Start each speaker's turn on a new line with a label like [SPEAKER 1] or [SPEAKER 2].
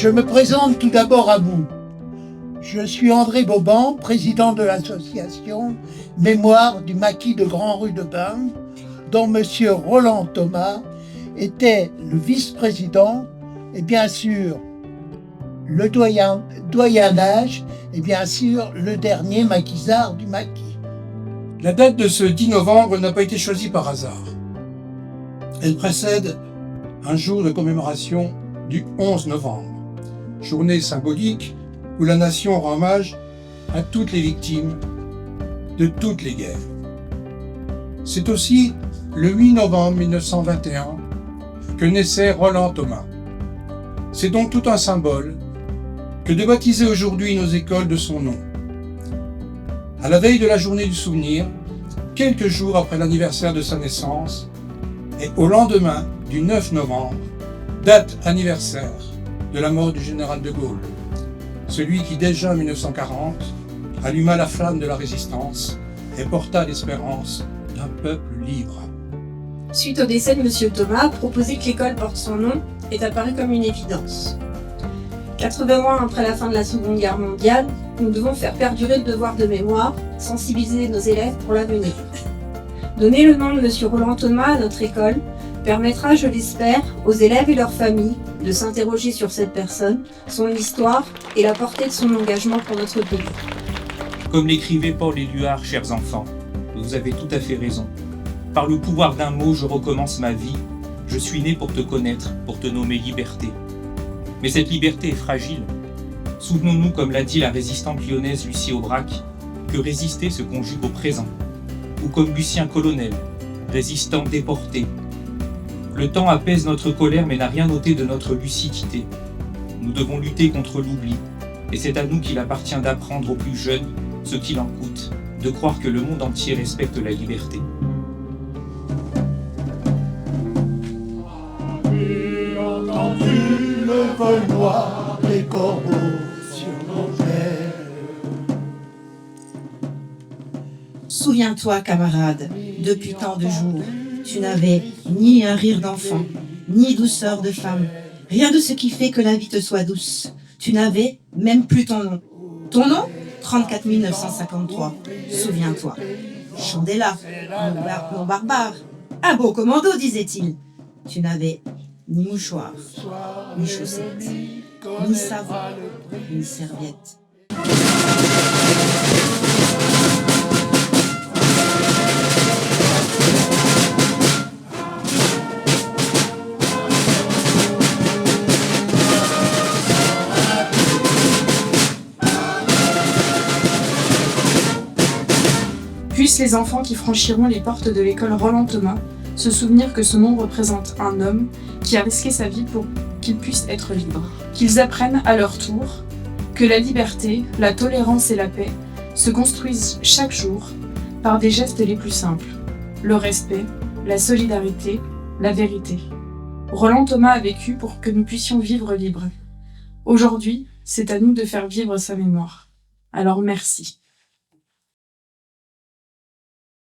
[SPEAKER 1] Je me présente tout d'abord à vous. Je suis André Bauban, président de l'association Mémoire du maquis de Grand-Rue-de-Pin, dont monsieur Roland Thomas était le vice-président et bien sûr le doyen d'âge et bien sûr le dernier maquisard du maquis.
[SPEAKER 2] La date de ce 10 novembre n'a pas été choisie par hasard. Elle précède un jour de commémoration du 11 novembre, journée symbolique où la nation rend hommage à toutes les victimes de toutes les guerres. C'est aussi le 8 novembre 1921 que naissait Roland Thomas. C'est donc tout un symbole que de baptiser aujourd'hui nos écoles de son nom. À la veille de la journée du souvenir, quelques jours après l'anniversaire de sa naissance, et au lendemain du 9 novembre, date anniversaire de la mort du général de Gaulle, celui qui déjà en 1940 alluma la flamme de la résistance et porta l'espérance d'un peuple libre.
[SPEAKER 3] Suite au décès de M. Thomas, proposer que l'école porte son nom est apparu comme une évidence. 80 ans après la fin de la Seconde Guerre mondiale, nous devons faire perdurer le devoir de mémoire, sensibiliser nos élèves pour l'avenir. Donner le nom de M. Roland Thomas à notre école permettra, je l'espère, aux élèves et leurs familles de s'interroger sur cette personne, son histoire et la portée de son engagement pour notre pays.
[SPEAKER 4] Comme l'écrivait Paul Éluard, chers enfants, vous avez tout à fait raison. Par le pouvoir d'un mot, je recommence ma vie. Je suis né pour te connaître, pour te nommer liberté. Mais cette liberté est fragile. Souvenons-nous, comme l'a dit la résistante lyonnaise Lucie Aubrac, que résister se conjugue au présent. Ou comme Lucien Colonel, résistant déporté. Le temps apaise notre colère mais n'a rien ôté de notre lucidité. Nous devons lutter contre l'oubli. Et c'est à nous qu'il appartient d'apprendre aux plus jeunes ce qu'il en coûte, de croire que le monde entier respecte la liberté.
[SPEAKER 1] Entends-tu le vol noir des corbeaux sur nos ailes?
[SPEAKER 5] Souviens-toi, camarade, depuis tant de jours, tu n'avais ni un rire d'enfant, ni douceur de femme, rien de ce qui fait que la vie te soit douce. Tu n'avais même plus ton nom. Ton nom 34 953. Souviens-toi. Chandela, mon barbare. Un beau commando, disait-il. Tu n'avais ni mouchoir, ni chaussettes, ni savon, ni serviette.
[SPEAKER 6] Puissent les enfants qui franchiront les portes de l'école Roland Thomas se souvenir que ce nom représente un homme qui a risqué sa vie pour qu'ils puissent être libres. Qu'ils apprennent à leur tour que la liberté, la tolérance et la paix se construisent chaque jour par des gestes les plus simples. Le respect, la solidarité, la vérité. Roland Thomas a vécu pour que nous puissions vivre libres. Aujourd'hui, c'est à nous de faire vivre sa mémoire. Alors merci.